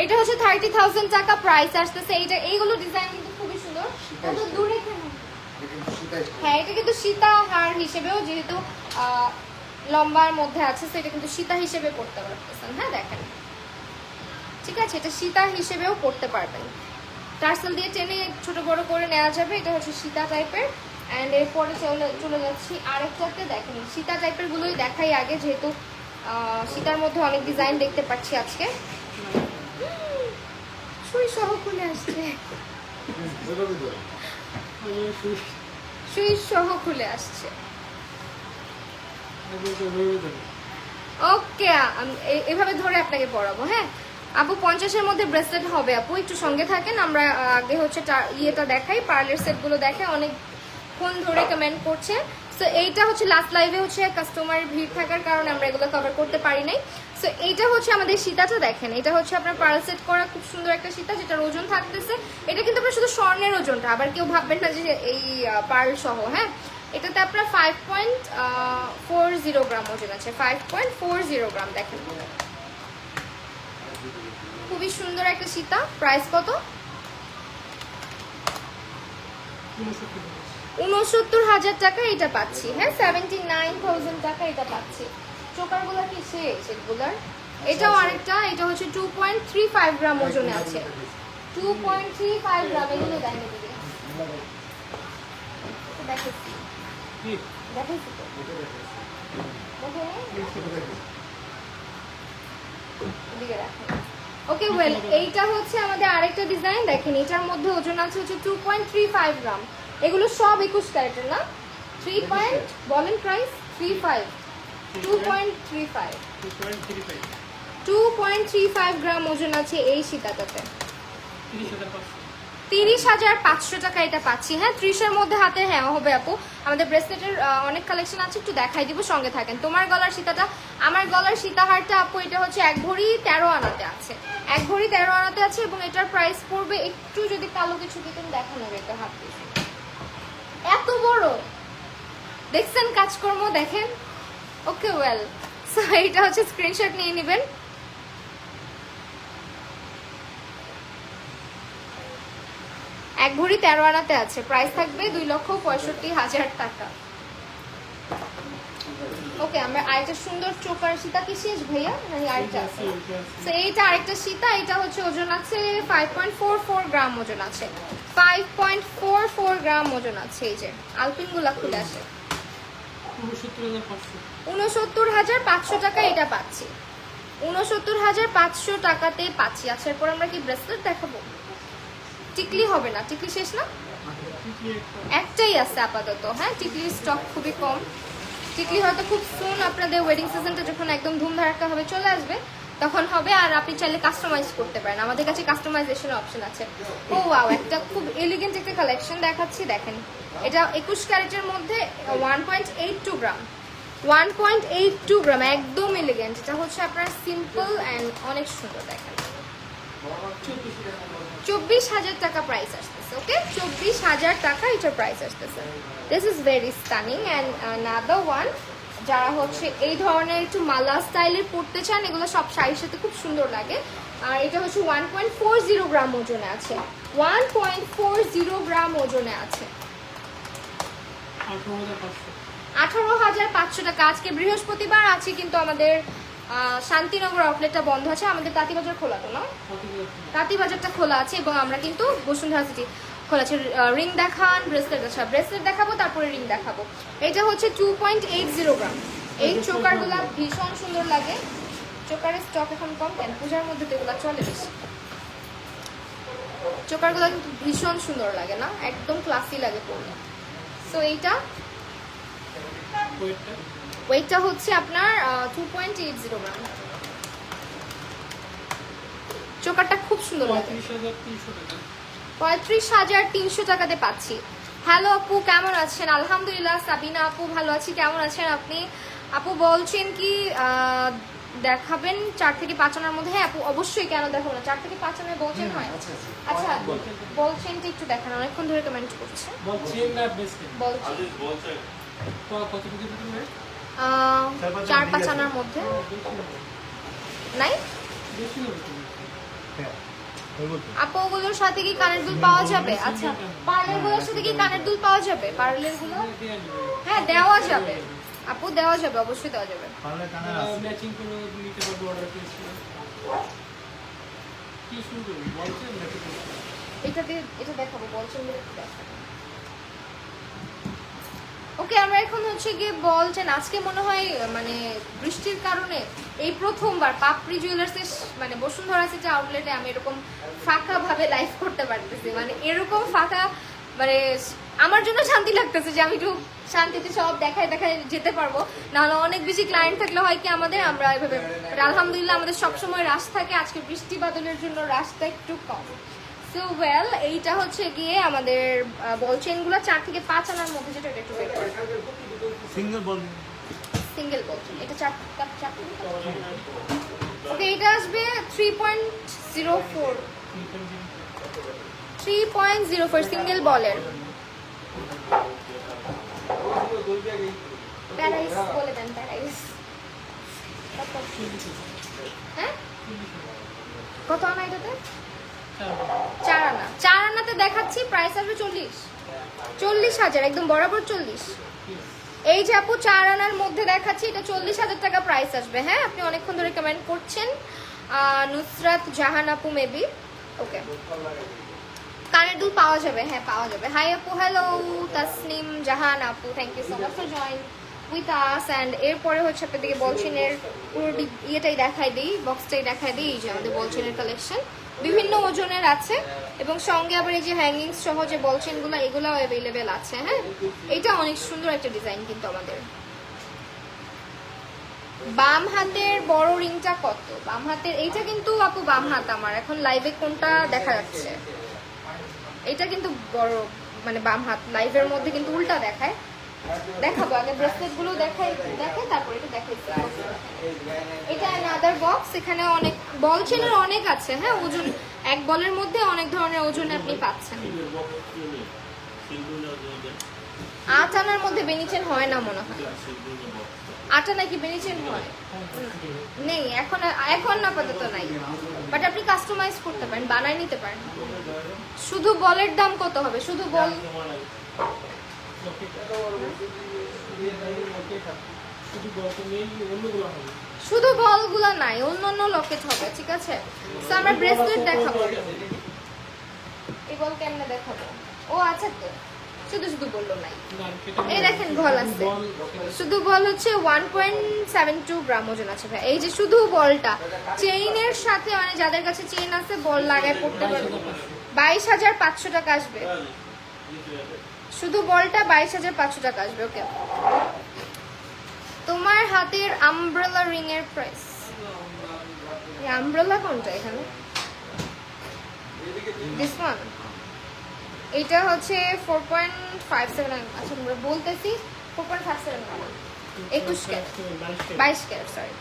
এটা হচ্ছে 30,000 টাকা প্রাইস আসতেছে। এইগুলো ডিজাইন কিন্তু খুবই সুন্দর। দূরে হ্যাঁ এটা কিন্তু সীতা হার হিসেবেও যেহেতু লম্বার মধ্যে আছে, তো এটা কিন্তু সীতা হিসেবে পড়তে পারতেছেন। হ্যাঁ দেখেন, ঠিক আছে, এটা সীতা হিসেবেও পড়তে পারবেন। টার্সেল দিয়ে টেনে ছোট বড় করে নেওয়া যাবে। এটা হচ্ছে সীতা টাইপের। অ্যান্ড এরপরে চলে যাচ্ছি আরেকটাতে। দেখেন সীতা টাইপের গুলোই দেখাই আগে, যেহেতু সীতার মধ্যে অনেক ডিজাইন দেখতে পাচ্ছি আজকে। সুই সহ খুলে আসছে, সুই সহ খুলে আসছে। ওকে, এভাবে ধরে আপনাকে পরাবো। হ্যাঁ আপু 50-এর মধ্যে ব্রেসলেট হবে। আপু একটু সঙ্গে থাকেন, আমরা আগে হচ্ছে ইয়েটা দেখাই, পার্লার সেটগুলো দেখাই। অনেকক্ষণ ধরে কমেন্ট করছে। সো এইটা হচ্ছে লাস্ট লাইভে হচ্ছে কাস্টমারের ভিড় থাকার কারণে আমরা এগুলো কভার করতে পারি নাই। সো এইটা হচ্ছে আমাদের সীতাটা দেখেন। এটা হচ্ছে আপনার পার্ল সেট করা খুব সুন্দর একটা সীতা, যেটার ওজন থাকতেছে। এটা কিন্তু আপনার শুধু স্বর্ণের ওজনটা, আবার কেউ ভাববেন না যে এই পার্ল সহ। হ্যাঁ এটাতে আপনার 5.40 গ্রাম ওজন আছে। 5.40 গ্রাম দেখেন, খুবই সুন্দর একটা সীতা। প্রাইস কত? 69,000 টাকা এটা পাচ্ছি। হ্যাঁ 79,000 টাকা এটা পাচ্ছি। চোকারগুলা কি সেগুলার? এটাও আরেকটা। এটা হচ্ছে 2.35 গ্রাম ওজনে আছে। 2.35 গ্রাম। এগুলো দেখেন ওকে ওয়েল, এইটা হচ্ছে আমাদের আরেকটা ডিজাইন। দেখেন এটার মধ্যে ওজন আছে হচ্ছে 2.35 গ্রাম। এগুলো সব 21 ক্যারেটের না? 3 পয়েন্ট বলেন প্রাইস 35 2.35 গ্রাম ওজন আছে এই সীতাটাতে। 30,500 টাকা এটা পাচ্ছি। হ্যাঁ 30-এর মধ্যে হাতে হ্যাঁ হবে আপু। আমাদের ব্রেসলেটের অনেক কালেকশন আছে, একটু দেখাই দিব, সঙ্গে থাকেন। তোমার গলার সীতাটা, আমার গলার সীতাহারটা আপু এটা হচ্ছে 1 ভরি 13 আনাতে আছে। 1 ভরি 13 আনাতে আছে এবং এটার প্রাইস পড়বে, একটু যদি কালো কিছু দিতেন দেখানো যেত হাত দিয়ে। এত বড় দেখছেন কাজকর্ম, দেখেন। ওকে ওয়েল, সো এটা হচ্ছে স্ক্রিনশট নিয়ে নেবেন। এক ভরি 13 আনাতে আছে, প্রাইস থাকবে 2,65,000 টাকা। ওকে, আমরা আরেকটা সুন্দর চোকার সীতা কি শেষ ভাইয়া নাকি আরেকটা আছে? তো এইটা আরেকটা সীতা, এটা হচ্ছে ওজন আছে 5.44 গ্রাম ওজন আছে, 5.44 গ্রাম ওজন আছে। এই যে আলপিন গুলা খুলে আসে 69,500 টাকা এটা পাচ্ছি, 69,500 টাকাতে পাচ্ছি। আচ্ছা, এরপর আমরা কি ব্রেসলেট দেখাবো? টিকলি হবে না, টিকলি শেষ না, একটাই আছে আপাতত। হ্যাঁ, টিকলির স্টক খুবই কম, টিকলি হয়তো খুব সুন আপনাদের ওয়েডিং সিজনটা যখন একদম ধুমধারাক্কা হবে চলে আসবে তখন হবে। আর আপনি চাইলে কাস্টমাইজ করতে পারেন, আমাদের কাছে কাস্টমাইজেশনের অপশন আছে। ও ওয়াও, একটা খুব এলিগেন্ট একটা কালেকশন দেখাচ্ছি, দেখেন। এটা 21 ক্যারেটের মধ্যে 1.82 গ্রাম, 1.82 গ্রাম, একদম এলিগেন্ট। এটা হচ্ছে আপনার সিম্পল অ্যান্ড অনেক সুন্দর, দেখেন 24,000 টাকা প্রাইস আসতেছে। ওকে, 24,000 টাকা এটার প্রাইস আসতেছে। This is very stunning and another one. যারা হচ্ছে এই ধরনের একটু মালা স্টাইলের পড়তে চান, এগুলো সব শাড়ির সাথে খুব সুন্দর লাগে। আর এটা হচ্ছে 1.40 গ্রাম ওজনে আছে, 1.40 গ্রাম ওজনে আছে, 18,500 টাকা। আজকে বৃহস্পতিবার আছে কিন্তু আমাদের শান্তিনগর আউটলেটটা বন্ধ আছে, আমাদের তাঁতিবাজার খোলা তো না, তাঁতিবাজারটা খোলা আছে এবং আমরা কিন্তু বসুন্ধরা সিটি খোলা আছে। রিং দেখান, ব্রেসলেট, আচ্ছা ব্রেসলেট দেখাবো তারপরে রিং দেখাবো। এটা হচ্ছে 2.80 গ্রাম। এই চোকারগুলা ভীষণ সুন্দর লাগে, চোকারের স্টক এখন কম, কেন পূজার মধ্যে তো এগুলো চলে বেশি। চোকারগুলো কিন্তু ভীষণ সুন্দর লাগে না, একদম ক্লাসি লাগে পরলে। সো এইটা ওয়েটটা হচ্ছে আপনার 2.80 গ্রাম। চোকারটা খুব সুন্দর লাগে, 35,300 টাকাতে পাচ্ছি। হ্যালো আপু, কেমন আছেন? আলহামদুলিল্লাহ। সাবিনা আপু, ভালো আছি, কেমন আছেন আপনি? আপু বলছেন কি দেখাবেন 4 থেকে 5 আনার মধ্যে? হ্যাঁ আপু, অবশ্যই, কেন দেখাবো না, 4 থেকে 5 আনার বলছেন হয়। আচ্ছা, বলছেনটা একটু দেখান, অনেকক্ষণ ধরে কমেন্ট করছে। বলছেন 4-5 আনার মধ্যে নাই আপু, ওগুলোর সাথে কি কানের দুল পাওয়া যাবে? আচ্ছা, পার্লের গুলোর সাথে কি কানের দুল পাওয়া যাবে? পার্লের গুলো হ্যাঁ দেওয়া যাবে আপু, দেওয়া যাবে, অবশ্যই দেওয়া যাবে। এটা দেখাবো, বলছেন। ওকে, আমরা এখন হচ্ছে গিয়ে বলছেন আজকে মনে হয় মানে বৃষ্টির কারণে এই প্রথমবার পাপড়ি জুয়েলার্সের মানে বসুন্ধরা সিটি আউটলেটে আমি এরকম ফাঁকা ভাবে লাইভ করতে পারতেছি। মানে এরকম ফাঁকা, মানে আমার জন্য শান্তি লাগতেছে যে আমি একটু শান্তিতে সব দেখায় যেতে পারবো। নাহলে অনেক বেশি ক্লায়েন্ট থাকলে হয় কি আমরা এভাবে, আলহামদুলিল্লাহ আমাদের সবসময় রাশ থাকে, আজকে বৃষ্টি বাদলের জন্য রাশটা একটু কম। সো ওয়েল, এইটা হচ্ছে গিয়ে আমাদের বল চেনগুলো 4 থেকে 5 আনার মধ্যে, যেটা একটু বের করে সিঙ্গেল বল চেন, এটা 4। ওকে, এটা আসবে 3.04 সিঙ্গেল বলের। প্যারাইস বলে দেন, প্যারাইস। হ্যাঁ, কত আনা এটাতে? 4 আনা। 4 আনাতে দেখাচ্ছি, প্রাইস আসবে 40,000, একদম বরাবর 40। এই যে আপু 4 আনার মধ্যে দেখাচ্ছি, এটা 40,000 টাকা প্রাইস আসবে। হ্যাঁ, আপনি অনেকক্ষণ ধরে কমেন্ট করছেন। নুসরাত জাহান আপু মেবি। ওকে, কানের দুল পাওয়া যাবে? হ্যাঁ পাওয়া যাবে। হাই আপু, হ্যালো তাসনিম জাহান আপু, thank you so much for join with us. And এরপরে হচ্ছে আপনাদেরকে বলছেনের পুরো ইয়েটাই দেখাই দিই, বক্সটাই দেখাই দিই। এই যে আমাদের বলছেনের কালেকশন বিভিন্ন ওজনের আছে এবং সঙ্গে আবার এই যে হ্যাঙ্গিংস সহ যে বলছেনগুলো, এগুলাও অ্যাভেলেবেল আছে। হ্যাঁ, এটা অনেক সুন্দর একটা ডিজাইন কিন্তু আমাদের। বাম হাতের বড় রিংটা কত? বাম হাতের এইটা কিন্তু আপু বাম হাত আমার, এখন লাইভে কোনটা দেখা যাচ্ছে? এটা কিন্তু বড়, মানে বাম হাত, লাইভের মধ্যে কিন্তু উল্টা দেখায়। দেখাবো আগে ব্রেসলেট গুলো দেখাই তারপর এটা দেখাই। এটা আনাদার বক্স, এখানে অনেক বল চেনের অনেক আছে। হ্যাঁ, ওজন এক বলের মধ্যে অনেক ধরনের ওজন আপনি পাচ্ছেন। 8 আনার মধ্যে বেনি চেন হয় না মনে হয়। 8 আনা কি বেনি চেন হয়? নেই এখন, এখন আপাতত নাই, বাট আপনি কাস্টমাইজ করতে পারেন, বানাই নিতে পারেন। শুধু বলের দাম কত হবে? শুধু বল শুধু বলগুলো নাই, অন্য অন্য লকেট হবে, ঠিক আছে? তো আমরা ব্রেসলেট দেখাবো। এই বল কেমনে দেখাবো? ও আচ্ছা, তো শুধু শুধু বললো নাই। এই দেখেন বল আছে, শুধু বল হচ্ছে 1.72 গ্রাম ওজন আছে ভাই। এই যে শুধু বলটা চেইনের সাথে, মানে যাদের কাছে চেইন আছে বল লাগায় পড়তে পারবে। 22,500 টাকা আসবে শুধু বলটা, 22,500 টাকা আসবে। ওকে, তোমার হাতের আমব্রেলা রিং এর প্রাইস, আমব্রেলা কোনটা এখানে? দিস ওয়ান, এটা হচ্ছে 4.57। আচ্ছা আমরা বলতেছি 4.57 গ্রাম, 21 ক্যারেট, 22 ক্যারেট, সরি।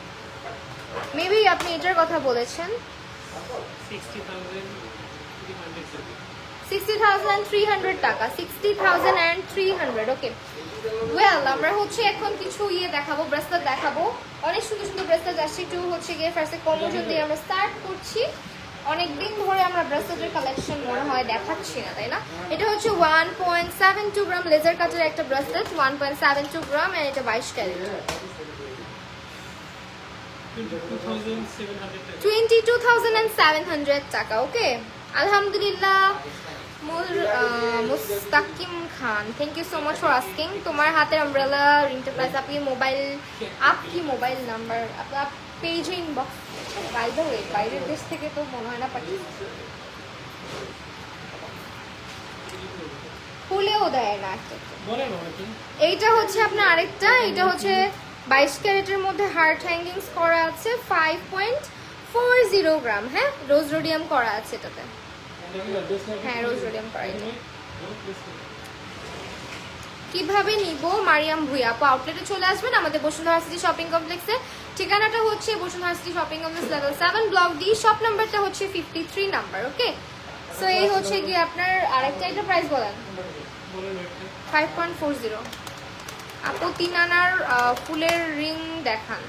মেবি আপনি এটার কথা বলেছেন। 60,300 টাকা, 60,300। ওকে, ওয়েল আমরা হচ্ছে এখন কিছু দেখাবো, ব্রেসলেট দেখাবো। অনেক সুন্দর সুন্দর ব্রেসলেট আসছে। একটু হচ্ছে গিয়ে ফার্স্টে কম ওজন দিয়ে আমরা স্টার্ট করছি। অনেকদিন ধরে আমরা ব্রেসলেটের কালেকশন মনে হয় দেখাচ্ছি না, তাই না? এটা হচ্ছে 1.72 গ্রাম লেজার কাটের একটা ব্রেসলেট, 1.72 গ্রাম, আর এটা 22 ক্যারেট, 22,700 টাকা। ওকে, আলহামদুলিল্লাহ। Mustakim Khan, thank you so much for asking. তোমার হাতের আমব্রেলা রিংটা প্রাইস, আপনি মোবাইল, আপকি মোবাইল নাম্বার আপনার পেজে ইনবক্স। বাই দ্য ওয়ে, বাইরের দেশ থেকে তো মনে হয় না পাঠিয়েছে, খুলেও দেয় না। এইটা হচ্ছে আপনার আরেকটা, এটা হচ্ছে 22 ক্যারেটের মধ্যে হার্ট হ্যাঙ্গিংস করা আছে, 5.40 গ্রাম। হ্যাঁ, রোজ রোডিয়াম করা আছে এটাতে। হ্যাঁ, রোজ রোডিয়াম করা। কিভাবে নিব? মারিয়াম ভুইয়া আপু, আউটলেটে চলে আসবেন আমাদের বসুন্ধরা সিটি শপিং কমপ্লেক্সে। ঠিকানাটা হচ্ছে Bashundhara city shopping complex level 7 block D, shop নাম্বারটা হচ্ছে 53 নাম্বার। ওকে, সো এই হচ্ছে গিয়ে আপনার আরেকটা, এটা প্রাইস বলেন। 5.40। আপু 3 আনার ফুলের রিং দেখান।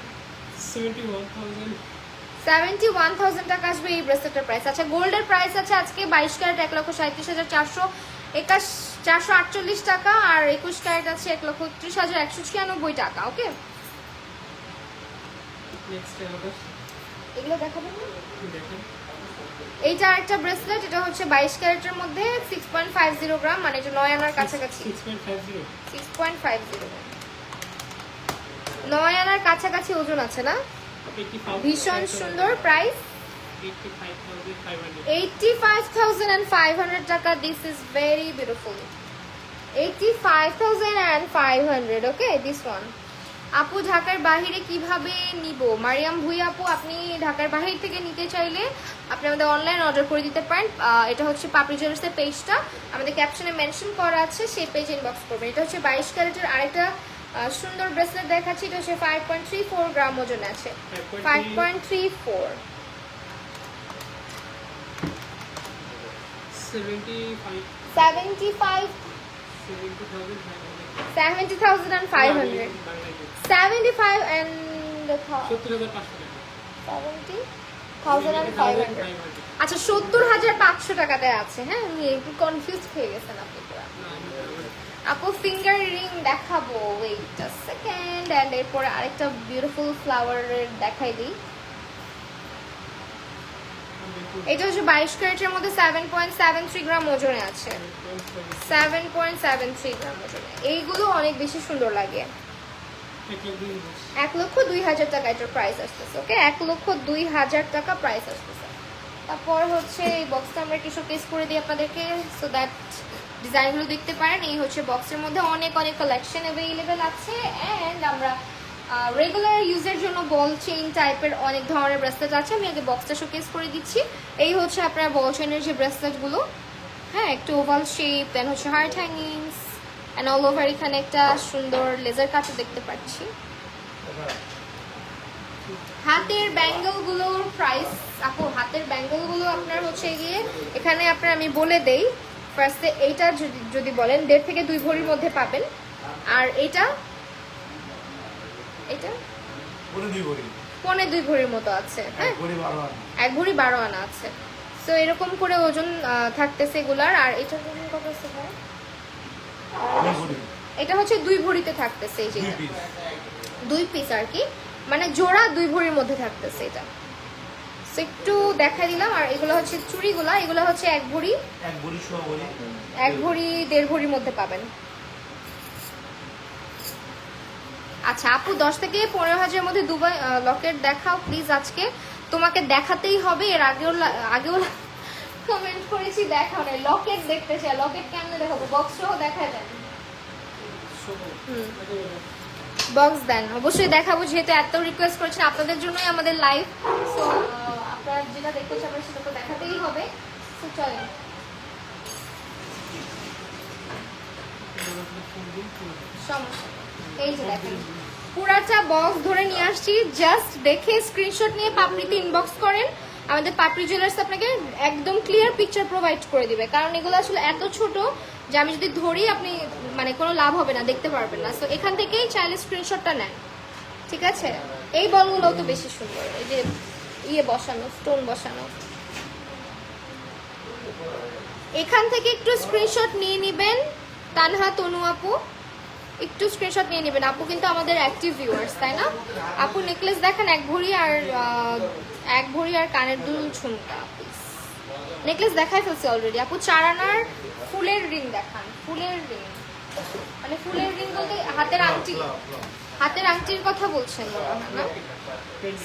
71,000 টাকা আসবে এই ব্রেসলেটের প্রাইস। আচ্ছা, গোল্ডের প্রাইস আছে আজকে 22 ক্যারেট 1,37,448 টাকা, আর 21 ক্যারেট আছে 1,30,196 টাকা। ওকে, এগুলো দেখাবেন না? এইটা আরেকটা ব্রেসলেট, এটা হচ্ছে 22 ক্যারেটের মধ্যে 6.50 গ্রাম, মানে এটা 9 আনার কাছাকাছি। 6.50 9 আনার কাছাকাছি ওজন আছে না? ভীষণ সুন্দর। প্রাইস 85,500 টাকা। This is very beautiful, 85,500। Okay, this one. আপু ঢাকার বাহিরে কিভাবে নিব? মারিয়াম ভুইয়া আপু, আপনি ঢাকার বাহির থেকে নিতে চাইলে আপনি আমাদের অনলাইন অর্ডার করে দিতে পারেন। এটা হচ্ছে পাপড়ি জুয়েলার্সের পেজটা, আমাদের ক্যাপশনে মেনশন করা আছে, সেই পেজে ইনবক্স করবেন। এটা হচ্ছে 22 ক্যারেটের আরেকটা সুন্দর ব্রেসলেট দেখাচ্ছি, এটা হচ্ছে 5.34 গ্রাম ওজন আছে, 5.34। 70,500 75 and 70,500। আচ্ছা, 70,500 টাকাতে আছে। হ্যাঁ, আমি একটু কনফিউজ হয়ে গেছেন আপনি পুরো। আপু ফিঙ্গার রিং দেখাবো, ওয়েট আ সেকেন্ড, এন্ড এরপরে আরেকটা বিউটিফুল ফ্লাওয়ারের দেখাই দিই। এটা হচ্ছে 22 ক্যারেটের মধ্যে 7.73 গ্রাম ওজনে আছে, 7.73 গ্রাম ওজনে। এইগুলো অনেক বেশি সুন্দর লাগে। 1,02,000 টাকা এটার প্রাইস আসতেছে। ওকে, 1,02,000 টাকা প্রাইস আসতেছে। তারপর হচ্ছে এই বক্সটা আমরা একটু শোকেস করে দিই আপনাদেরকে, সো দ্যাট ডিজাইনগুলো দেখতে পারেন। এই হচ্ছে বক্সের মধ্যে অনেক অনেক কালেকশন অ্যাভেলেবেল আছে, অ্যান্ড আমরা রেগুলার ইউজের জন্য বল চেইন টাইপের অনেক ধরনের ব্রেসলেট আছে। আমি আগে বক্সটা শোকেস করে দিচ্ছি। এই হচ্ছে আপনার বল চেইনের যে ব্রেসলেটগুলো, হ্যাঁ, একটু ওভাল শেপ, দেন হচ্ছে হার্ট হ্যাঙ্গিংস, অ্যান্ড অল ওভার এখানে একটা সুন্দর লেজার কাটও দেখতে পাচ্ছি। হাতের ব্যাঙ্গেলগুলোর প্রাইস, আপু হাতের ব্যাঙ্গেলগুলো আপনার হচ্ছে গিয়ে এখানে আপনার আমি বলে দেই, ফার্স্টে এইটা যদি বলেন 1.5 থেকে 2 ভরির মধ্যে পাবেন, আর এটা এটা পৌনে 2 ভরির মতো আছে। হ্যাঁ, 1 ভরি 12 আনা আছে। সো এরকম করে ওজন থাকতেছে এগুলার। আর এটার ওজন কত আছে ভাই? এটা হচ্ছে 2 ভরিতে থাকতেছে। এই যে 2 পিস আর কি, মানে জোড়া 2 ভরির মধ্যে থাকতেছে এটা। সো একটু দেখা দিলাম। আর এগুলো হচ্ছে চুড়িগুলা, এগুলো হচ্ছে 1 ভরি 1 ভরি 1.5 ভরির মধ্যে পাবেন। আচ্ছা আপু 10 থেকে 15,000 মধ্যে দুবাই লকেট দেখাও প্লিজ। আজকে তোমাকে দেখাতেই হবে, এর আগেও কমেন্ট করেছি দেখাও না। লকেট দেখতে চাই, লকেট কেমনে দেখাবো? বক্স সহ দেখা দেন, বক্স দেন, অবশ্যই দেখাবো। যেহেতু এত রিকোয়েস্ট করেছেন, আপনাদের জন্যই আমাদের লাইভ। সো আপনারা যেটা দেখতে চান সেটা তো দেখাতেই হবে। সো চলেন, সমস্যা এই যে দেখেন পুরাটা বক্স ধরে নিয়ে আসছি। জাস্ট দেখে স্ক্রিনশট নিয়ে পাপড়িতে ইনবক্স করেন, আমাদের পাপড়ি জুয়েলার্স আপনাকে একদম ক্লিয়ার পিকচার প্রোভাইড করে দিবে। কারণ এগুলো আসলে এত ছোট যে আমি যদি ধরি আপনি মানে কোনো লাভ হবে না, দেখতে পারবেন না। সো এখান থেকেই চাইলে স্ক্রিনশটটা নেন, ঠিক আছে? এই বলগুলো তো বেশি সুন্দর, এই যে বসানো, স্টোন বসানো। এখান থেকে একটু স্ক্রিনশট নিয়ে নেবেন। তানহা তনু আপু একটু স্ক্রিনশট নিয়ে নেবেন। আপু কিন্তু আমাদের অ্যাক্টিভ ভিউয়ার্স, তাই না? আপু নেকলেস দেখেন 1 ভরি আর কানের দুল ঝুমকা। নেকলেস দেখাই ফেলছি অলরেডি। আপু 4 আনার ফুলের রিং দেখান। ফুলের রিং মানে ফুলের রিং বলতে হাতের আংটি, হাতের আংটির কথা বলছেন না?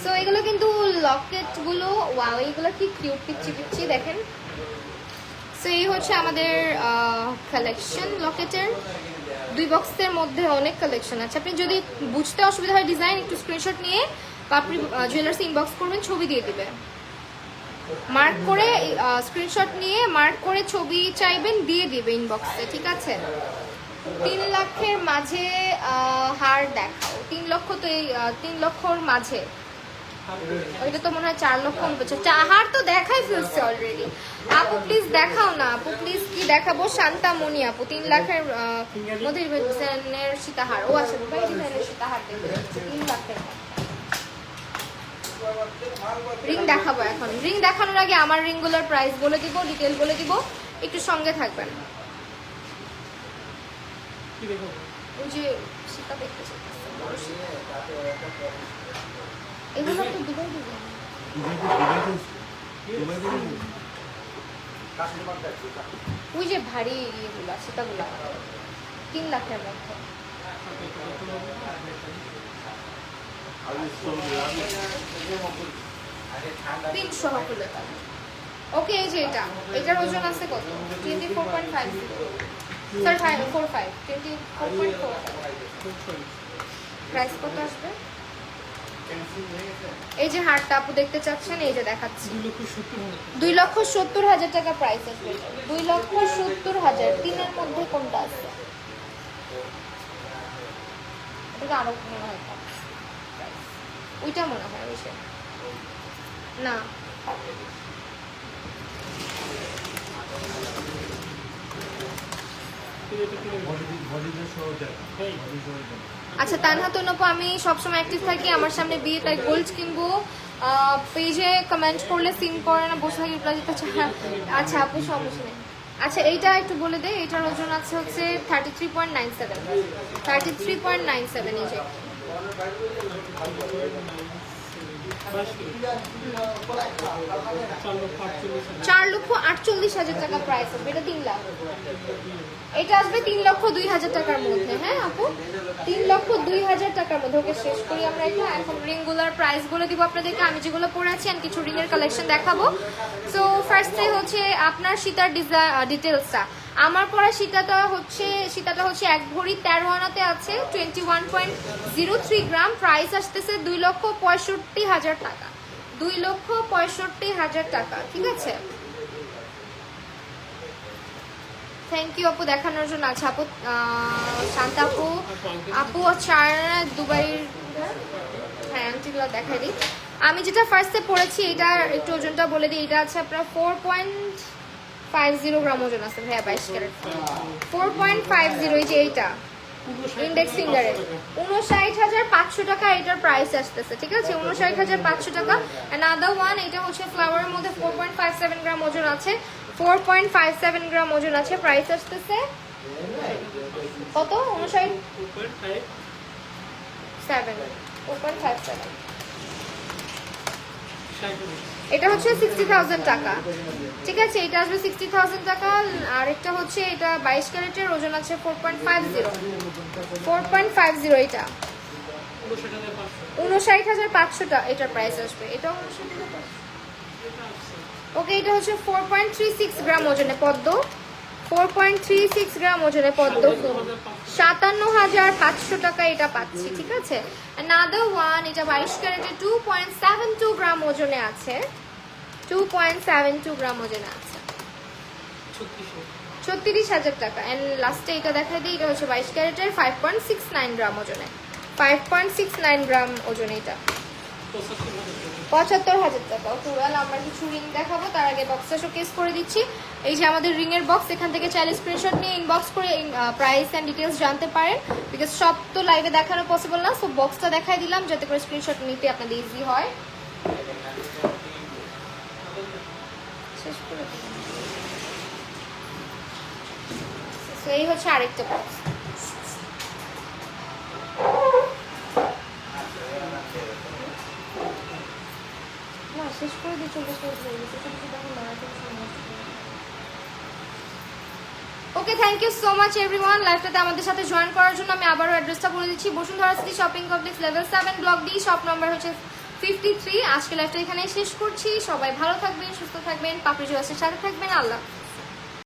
সো এগুলো কিন্তু লকেট গুলো, ওয়াও এগুলো কি কিউট, পিচ্ছি পিচ্ছি দেখেন। সো এই হচ্ছে আমাদের কালেকশন লকেটের। 2 বক্সের মধ্যে অনেক কালেকশন আছে। আপনি যদি বুঝতে অসুবিধা হয় ডিজাইন, একটু স্ক্রিনশট নিয়ে পাপড়ি জুয়েলার্স ইনবক্স করবেন, ছবি দিয়ে দিবে। মার্ক করে স্ক্রিনশট নিয়ে মার্ক করে ছবি চাইবেন, দিয়ে দিবে ইনবক্সে, ঠিক আছে? 3 লাখের মাঝে হার দেখাও। 3 লক্ষ তো এই 3 লক্ষর মাঝে, ওইটা তো মনে হয় 4 লক্ষ বলছে। হার তো দেখাই ফেলছে অলরেডি। আপু প্লিজ দেখাও না আপু, প্লিজ। কি দেখাবো? শান্তামণি আপু 3 লাখের মধ্যে ডিজাইনের সীতাহার। ও আচ্ছা ভাই, ডিজাইনের সীতাহার দেখবে 3 লাখের। রিং দেখাবো এখন। রিং দেখানোর আগে আমার রিংগুলোর প্রাইস বলে দিব, ডিটেল বলে দিব, একটু সঙ্গে থাকবেন। ওই যে সীতা দেখতে চাইতেছে, এগুলো তো দুবাই ডিজাইন। ওই যে ভারী ইয়েগুলা সীতাগুলা 3 লাখের মধ্যে। 300 হলে ওকে। এই যে এটার ওজন আছে কত? 24.50, সরি 45, 24.45। প্রাইস কত আসবে? এই যে হারটা আপু দেখতে চাচ্ছেন, এই যে দেখাচ্ছি 2,70,000 টাকা প্রাইস আসবে। 2,70,000। 3-এর মধ্যে কোনটা আছে? এটা আরো মনে হয় ওইটা মনে হয় ওইটা না। আচ্ছা তানহা তনুপু, আমি সবসময় অ্যাক্টিভ থাকি, আমার সামনে বিয়ে, তাই গোল্ড কিনবো। পেজে কমেন্ট করলে সিন করে না, বসে থাকি রিপ্লাই দিতে। আচ্ছা আপু সমস্যা নেই। আচ্ছা এইটা একটু বলে দে। এটার ওজন আছে হচ্ছে 33.97। 33.97 এই যে 4,48,000 টাকা প্রাইস হবে। এটা 3 লাখ। এটা আসবে 3,02,000 টাকার মধ্যে। হ্যাঁ আপু 3,02,000 টাকার মধ্যে। ওকে শেষ করি আমরা এটা। এখন রিংগুলোর প্রাইস বলে দিব আপনাদেরকে। আমি যেগুলো পরে আছি আমি কিছু রিংয়ের কালেকশন দেখাবো। সো ফার্স্টে হচ্ছে আপনার সীতার ডিটেলসটা। আমার পরা সীতাটা হচ্ছে 1 ভরি 13 আনাতে আছে, 21.03 গ্রাম। প্রাইস আসতেছে 2,65,000 টাকা। 2,65,000 টাকা, ঠিক আছে? থ্যাংক ইউ আপু দেখানোর জন্য। আচ্ছা আপু শান্তা আপু চার দুবাইয়ের, হ্যাঁ আংটিগুলো দেখাই দিই। আমি যেটা ফার্স্টে পড়েছি এটা একটু ওজনটা বলে দিই। এটা আছে আপনার 50 গ্রাম ওজন আছে ভাইয়া, 22 ক্যারেট 4.50। এই যে এইটা ইন্ডেক্স ফিঙ্গারে 59,500 টাকা এটার প্রাইস আসতেছে, ঠিক আছে 59,500 টাকা। অ্যানাদার ওয়ান, এটা হচ্ছে ফ্লাওয়ারের মধ্যে 4.57 গ্রাম ওজন আছে, 4.57 গ্রাম ওজন আছে, প্রাইস আসতেছে কত? 4.57। এটা হচ্ছে 60,000 টাকা, ঠিক আছে এটা আসবে 60,000 টাকা। আর একটা হচ্ছে এটা 22 ক্যারেটের, ওজন আছে 4.50 এটা 59,500 টাকা এটার প্রাইস আসবে। এটা ওকে, এটা হচ্ছে 4.36 গ্রাম ওজনে পদ্ম, 4.36 গ্রাম ওজনে পদ্ম ফুল, 57,500 টাকা এটা পাচ্ছি, ঠিক আছে। অ্যানাদার ওয়ান, এটা 22 ক্যারেটে 2.72 গ্রাম ওজনে আছে, 2.72 গ্রাম ওজনে আছে, 36,000 টাকা। এন্ড লাস্টে এটা দেখাই দিই, এটা হচ্ছে 22 ক্যারেটের 5.69 গ্রাম ওজনে, 5.69 গ্রাম ওজনে এটা 75,000 টাকা। ওকে ওয়েল, আমরা কিছু রিং দেখাবো, তার আগে বক্সটা শোকেস করে দিচ্ছি। এই যে আমাদের রিং এর বক্স, এখান থেকে চাইলে স্ক্রিনশট নিয়ে ইনবক্স করে প্রাইস এন্ড ডিটেলস জানতে পারেন, বিকজ সব তো লাইভে দেখানো পসিবল না, সো বক্সটা দেখাই দিলাম যাতে করে স্ক্রিনশট নিতে আপনাদের ইজি হয়। শেষ করে সো এই হচ্ছে আরেকটা বক্স। না শেষ করে দিয়ে চলে okay, thank you so much everyone লাইভটাতে আমাদের সাথে জয়েন করার জন্য। আমি আবারও অ্যাড্রেসটা বলে দিচ্ছি, Bashundhara city shopping complex level 7 block D, shop number হচ্ছে 53। আজকে লাইভটা এখানেই শেষ করছি। সবাই ভালো থাকবেন, সুস্থ থাকবেন, পাপড়ি জোয়াসের সাথে থাকবেন। আল্লাহ।